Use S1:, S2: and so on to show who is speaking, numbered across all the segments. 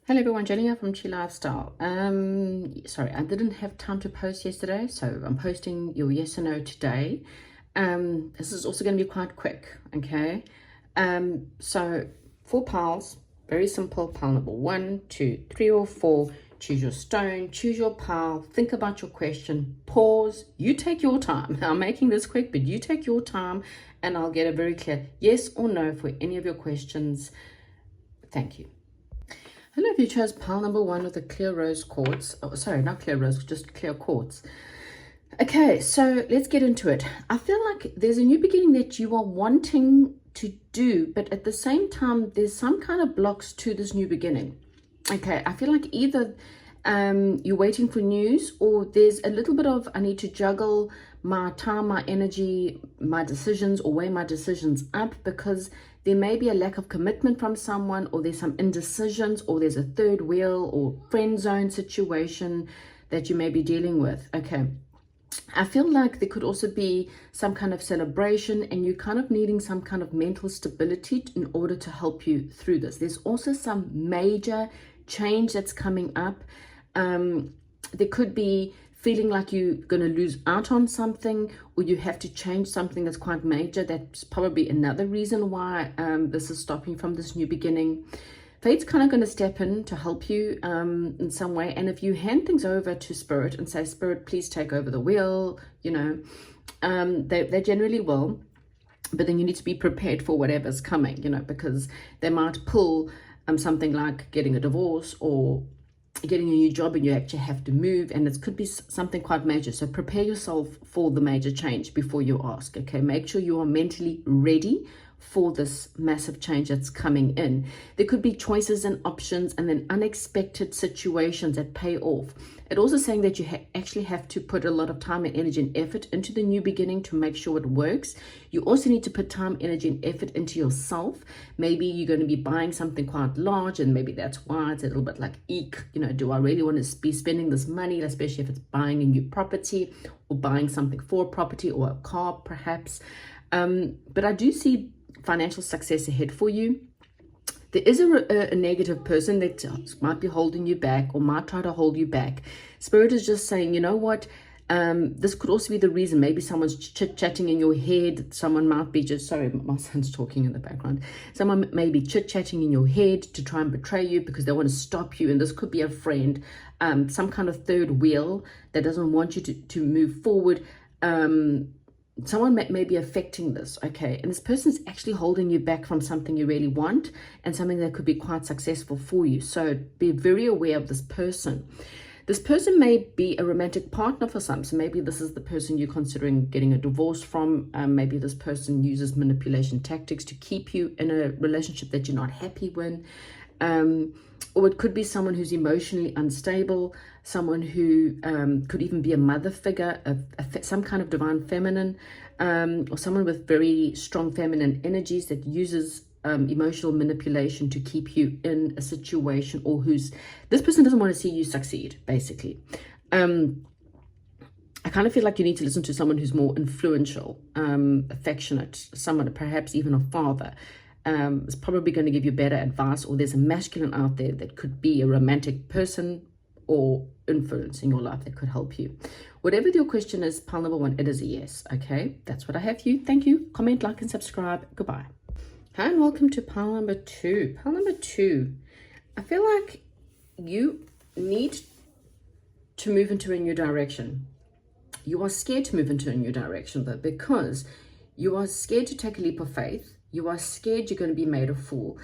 S1: Hello everyone, Jolene Ann from Chi Lifestyle. Sorry, I didn't have time to post yesterday, so I'm posting your yes or no today. This is also going to be quite quick, okay? So 4 piles, very simple. Pile number 1, 2, 3 or 4. Choose your stone, choose your pile, think about your question, pause, you take your time. I'm making this quick, but you take your time and I'll get a very clear yes or no for any of your questions. Thank you. Hello, if you chose pile number 1 with the clear rose quartz. Oh, sorry, not clear rose, just clear quartz. Okay, so let's get into it. I feel like there's a new beginning that you are wanting to do, but at the same time, there's some kind of blocks to this new beginning. Okay, I feel like either you're waiting for news, or there's a little bit of I need to juggle my time, my energy, my decisions, or weigh my decisions up, because there may be a lack of commitment from someone, or there's some indecisions, or there's a third wheel or friend zone situation that you may be dealing with. Okay, I feel like there could also be some kind of celebration and you kind of needing some kind of mental stability in order to help you through this. There's also some major change that's coming up. There could be feeling like you're going to lose out on something, or you have to change something that's quite major. That's probably another reason why this is stopping from this new beginning. Fate's kind of going to step in to help you in some way. And if you hand things over to Spirit and say, Spirit, please take over the wheel, you know, they generally will. But then you need to be prepared for whatever's coming, you know, because they might pull something like getting a divorce or getting a new job, and you actually have to move, and it could be something quite major. So prepare yourself for the major change before you ask. Okay, make sure you are mentally ready for this massive change that's coming in. There could be choices and options, and then unexpected situations that pay off. It also saying that you actually have to put a lot of time and energy and effort into the new beginning to make sure it works. You also need to put time, energy, and effort into yourself. Maybe you're going to be buying something quite large, and maybe that's why it's a little bit like, eek, you know, do I really want to be spending this money, especially if it's buying a new property or buying something for a property or a car perhaps. But I do see financial success ahead for you. There is a negative person that might be holding you back or might try to hold you back. Spirit is just saying, you know what, this could also be the reason. Maybe someone's chit-chatting in your head. Someone might be just, sorry, my son's talking in the background. Someone may be chit-chatting in your head to try and betray you because they want to stop you. And this could be a friend, some kind of third wheel that doesn't want you to move forward. Someone may be affecting this, okay? And this person's actually holding you back from something you really want and something that could be quite successful for you. So be very aware of this person. This person may be a romantic partner for some. So maybe this is the person you're considering getting a divorce from. Maybe this person uses manipulation tactics to keep you in a relationship that you're not happy with. Or it could be someone who's emotionally unstable, someone who could even be a mother figure, some kind of divine feminine, or someone with very strong feminine energies that uses emotional manipulation to keep you in a situation, or this person doesn't want to see you succeed, basically. I kind of feel like you need to listen to someone who's more influential, affectionate, someone perhaps even a father. Is probably going to give you better advice, or there's a masculine out there that could be a romantic person or influence in your life that could help you. Whatever your question is, pile number 1, it is a yes. Okay, that's what I have for you. Thank you. Comment, like, and subscribe. Goodbye. Hi, and welcome to pile number 2. Pile number 2, I feel like you need to move into a new direction. You are scared to move into a new direction, though, because you are scared to take a leap of faith. You are scared you're going to be made a fool.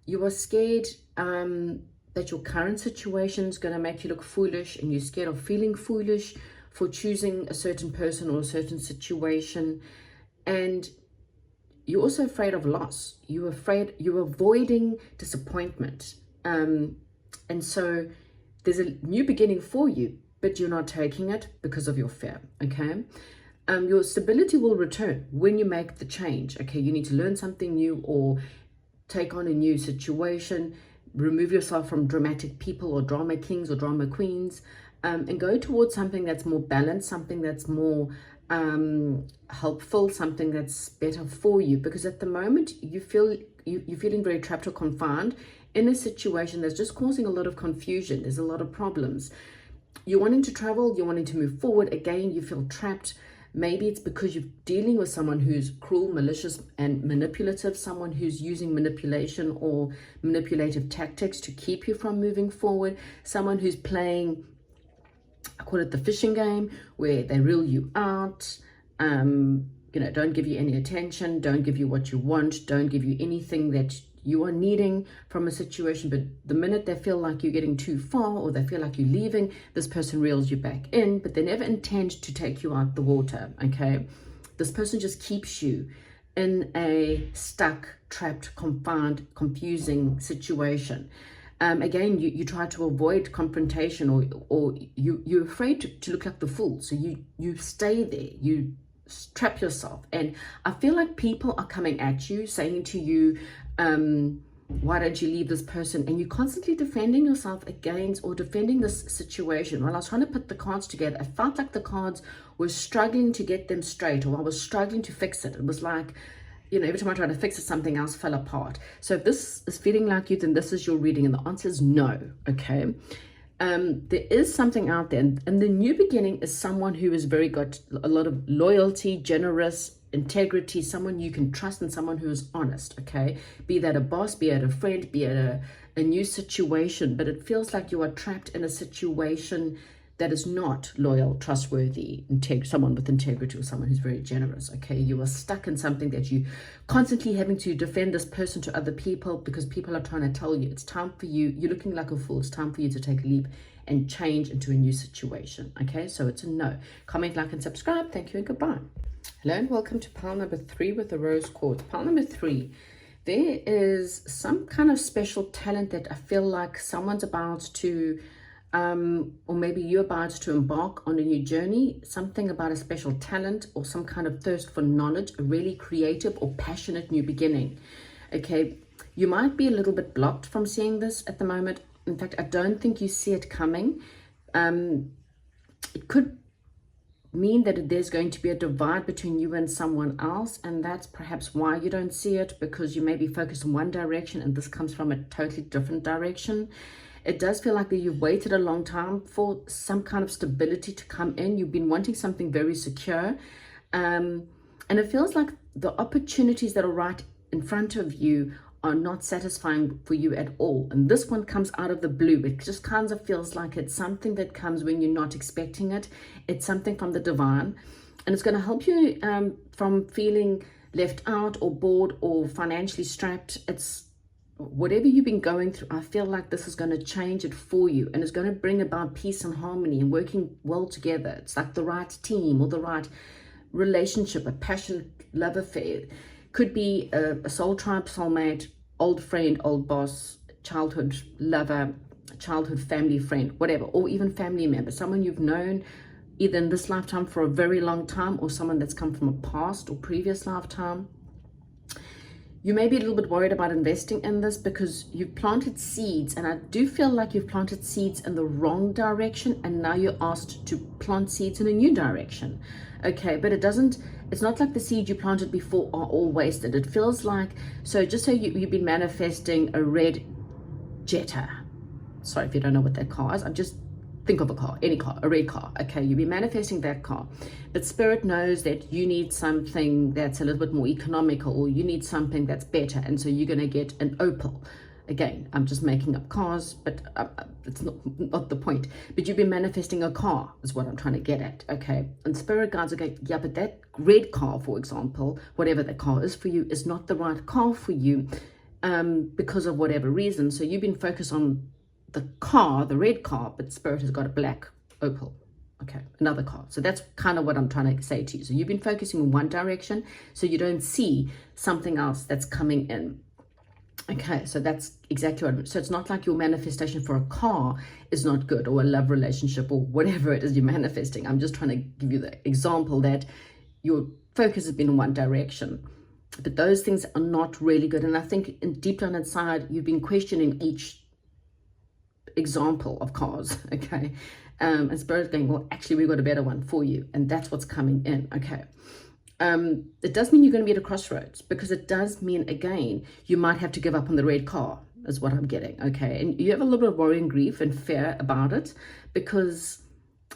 S1: You are scared that your current situation is going to make you look foolish, and you're scared of feeling foolish for choosing a certain person or a certain situation. And you're also afraid of loss. You're avoiding disappointment. And so there's a new beginning for you, but you're not taking it because of your fear, okay? Your stability will return when you make the change. Okay, you need to learn something new or take on a new situation, remove yourself from dramatic people or drama kings or drama queens, and go towards something that's more balanced, something that's more helpful, something that's better for you. Because at the moment you're feeling very trapped or confined in a situation that's just causing a lot of confusion. There's a lot of problems. You're wanting to travel, you're wanting to move forward. Again, you feel trapped. Maybe it's because you're dealing with someone who's cruel, malicious, and manipulative, someone who's using manipulation or manipulative tactics to keep you from moving forward, someone who's playing, I call it the fishing game, where they reel you out, don't give you any attention, don't give you what you want, don't give you anything that you are needing from a situation. But the minute they feel like you're getting too far or they feel like you're leaving, this person reels you back in, but they never intend to take you out the water, okay? This person just keeps you in a stuck, trapped, confined, confusing situation. Again, you try to avoid confrontation, or you're afraid to look like the fool. So you stay there, you trap yourself. And I feel like people are coming at you, saying to you, why don't you leave this person? And you're constantly defending yourself against or defending this situation. While I was trying to put the cards together, I felt like the cards were struggling to get them straight, or I was struggling to fix it. It was like, every time I tried to fix it, something else fell apart. So if this is feeling like you, then this is your reading. And the answer is no, okay? There is something out there. And the new beginning is someone who has got a lot of loyalty, generous, integrity, someone you can trust, and someone who is honest, okay? Be that a boss, be it a friend, be it a new situation. But it feels like you are trapped in a situation that is not loyal, trustworthy, someone with integrity, or someone who's very generous, okay? You are stuck in something that you constantly having to defend this person to other people, because people are trying to tell you it's time for you. You're looking like a fool. It's time for you to take a leap and change into a new situation, okay? So it's a no. Comment, like, and subscribe. Thank you and goodbye. Hello and welcome to pile number 3 with the rose quartz. Pile number 3. There is some kind of special talent that I feel like someone's about to or maybe you're about to embark on a new journey, something about a special talent or some kind of thirst for knowledge, a really creative or passionate new beginning. Okay, you might be a little bit blocked from seeing this at the moment. In fact, I don't think you see it coming. It could mean that there's going to be a divide between you and someone else, and that's perhaps why you don't see it, because you may be focused in one direction and this comes from a totally different direction. It does feel like that you've waited a long time for some kind of stability to come in. You've been wanting something very secure. And it feels like the opportunities that are right in front of you are not satisfying for you at all. And this one comes out of the blue. It just kind of feels like it's something that comes when you're not expecting it. It's something from the divine. And it's going to help you from feeling left out or bored or financially strapped. It's whatever you've been going through, I feel like this is going to change it for you, and it's going to bring about peace and harmony and working well together. It's like the right team or the right relationship, a passionate love affair. Could be a soul tribe, soulmate, old friend, old boss, childhood lover, childhood family friend, whatever, or even family member, someone you've known either in this lifetime for a very long time, or someone that's come from a past or previous lifetime. You may be a little bit worried about investing in this because you've planted seeds, and I do feel like you've planted seeds in the wrong direction, and now you're asked to plant seeds in a new direction. Okay, but it's not like the seeds you planted before are all wasted. It feels like, so just so you've been manifesting a red Jetta. Sorry if you don't know what that car is. Think of a car, any car, a red car. Okay, you'll be manifesting that car. But Spirit knows that you need something that's a little bit more economical, or you need something that's better. And so you're going to get an Opal. Again, I'm just making up cars, but it's not the point. But you've been manifesting a car is what I'm trying to get at, okay? And Spirit guides are going, yeah, but that red car, for example, whatever that car is for you, is not the right car for you because of whatever reason. So you've been focused on the car, the red car, but Spirit has got a black Opal. Okay, another car. So that's kind of what I'm trying to say to you. So you've been focusing in one direction, so you don't see something else that's coming in. Okay, so that's exactly what. So it's not like your manifestation for a car is not good, or a love relationship, or whatever it is you're manifesting. I'm just trying to give you the example that your focus has been in one direction, but those things are not really good. And I think deep down inside, you've been questioning each example of cars, okay? And Spirit's going, well, actually, we've got a better one for you. And that's what's coming in, okay? It does mean you're going to be at a crossroads, because it does mean, again, you might have to give up on the red car. is what I'm getting, okay? And you have a little bit of worry and grief and fear about it because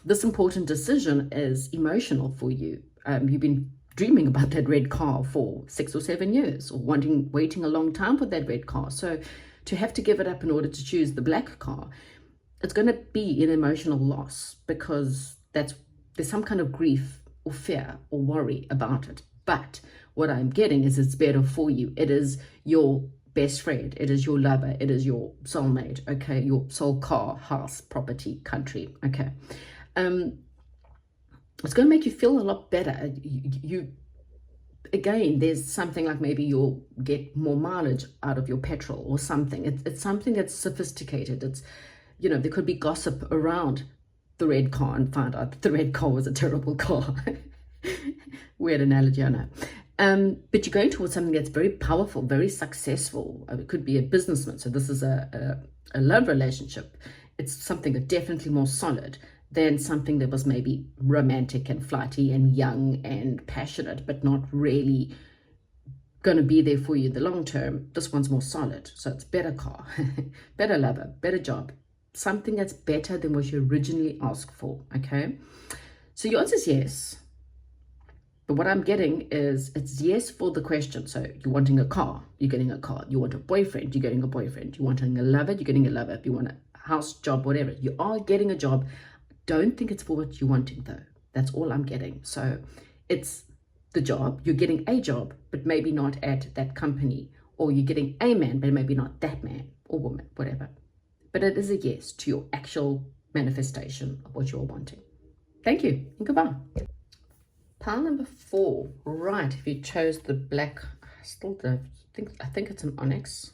S1: this important decision is emotional for you. You've been dreaming about that red car for 6 or 7 years, or waiting a long time for that red car. So to have to give it up in order to choose the black car, it's going to be an emotional loss because there's some kind of grief or fear or worry about it. But what I'm getting is it's better for you. It is your best friend. It is your lover. It is your soulmate, okay? Your soul car, house, property, country, okay? It's going to make you feel a lot better. Again, there's something like maybe you'll get more mileage out of your petrol or something. It's something that's sophisticated. It's, there could be gossip around the red car and find out that the red car was a terrible car. Weird analogy, I know. But you're going towards something that's very powerful, very successful. It could be a businessman. So this is a love relationship. It's something that's definitely more solid than something that was maybe romantic and flighty and young and passionate, but not really going to be there for you in the long term. This one's more solid. So it's better car, better lover, better job, something that's better than what you originally asked for, okay? So your answer is yes. But what I'm getting is it's yes for the question. So you're wanting a car, you're getting a car. You want a boyfriend, you're getting a boyfriend. You're wanting a lover, you're getting a lover. If you want a house, job, whatever, you are getting a job. Don't think it's for what you're wanting though. That's all I'm getting. So it's the job. You're getting a job, but maybe not at that company. Or you're getting a man, but maybe not that man or woman, whatever. But it is a yes to your actual manifestation of what you're wanting. Thank you and goodbye. Pile number 4. Right, if you chose the black, I think it's an onyx.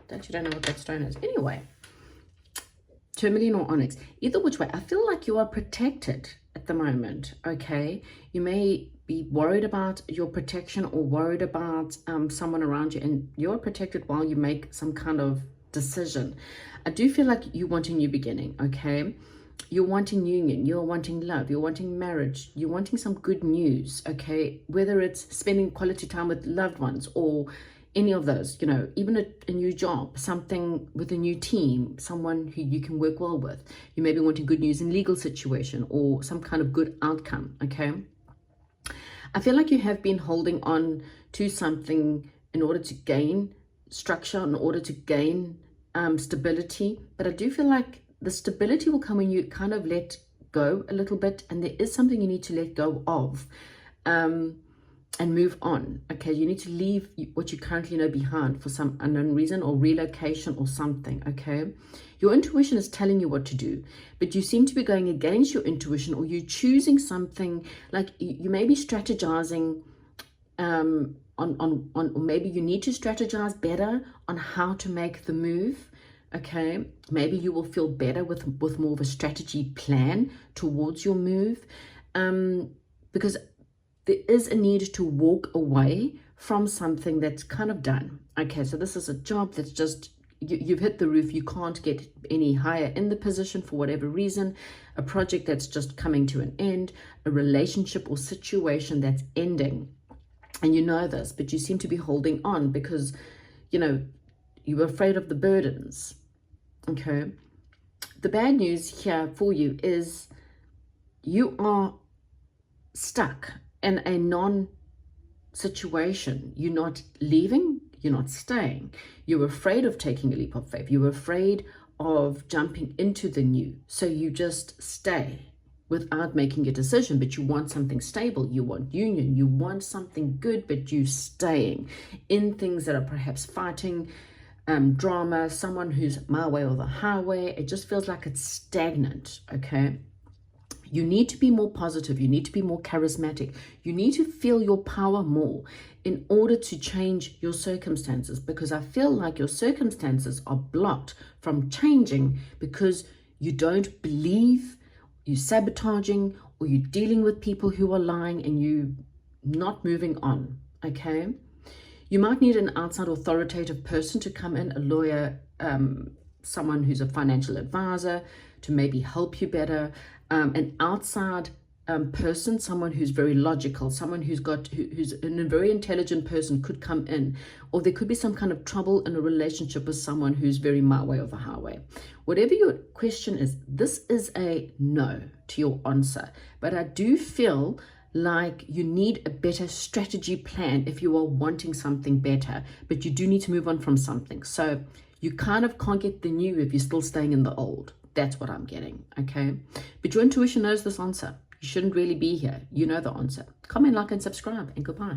S1: Don't know what that stone is. Anyway. Tourmaline or onyx, either which way, I feel like you are protected at the moment, okay? You may be worried about your protection or worried about someone around you, and you're protected while you make some kind of decision. I do feel like you want a new beginning, okay? You're wanting union, you're wanting love, you're wanting marriage, you're wanting some good news, okay? Whether it's spending quality time with loved ones or any of those, even a new job, something with a new team, someone who you can work well with. You may be wanting good news in legal situation or some kind of good outcome, okay? I feel like you have been holding on to something in order to gain structure, in order to gain stability. But I do feel like the stability will come when you kind of let go a little bit, and there is something you need to let go of. And move on, okay? You need to leave what you currently know behind for some unknown reason or relocation or something, okay? Your intuition is telling you what to do, but you seem to be going against your intuition, or you're choosing something, like you may be strategizing or maybe you need to strategize better on how to make the move, okay? Maybe you will feel better with more of a strategy plan towards your move, because there is a need to walk away from something that's kind of done. Okay, so this is a job that's just, you've hit the roof. You can't get any higher in the position for whatever reason. A project that's just coming to an end. A relationship or situation that's ending. And you know this, but you seem to be holding on because, you're afraid of the burdens. Okay. The bad news here for you is you are stuck in a non-situation. You're not leaving, you're not staying. You're afraid of taking a leap of faith. You're afraid of jumping into the new. So you just stay without making a decision, but you want something stable. You want union. You want something good, but you're staying in things that are perhaps fighting, drama, someone who's my way or the highway. It just feels like it's stagnant, okay? You need to be more positive. You need to be more charismatic. You need to feel your power more in order to change your circumstances, because I feel like your circumstances are blocked from changing because you don't believe, you're sabotaging, or you're dealing with people who are lying and you not moving on, okay? You might need an outside authoritative person to come in, a lawyer, someone who's a financial advisor to maybe help you better, an outside person, someone who's very logical, someone who's a very intelligent person could come in, or there could be some kind of trouble in a relationship with someone who's very my way or the highway. Whatever your question is, this is a no to your answer. But I do feel like you need a better strategy plan if you are wanting something better, but you do need to move on from something. So you kind of can't get the new if you're still staying in the old. That's what I'm getting, okay? But your intuition knows this answer. You shouldn't really be here. You know the answer. Comment, like, and subscribe, and goodbye.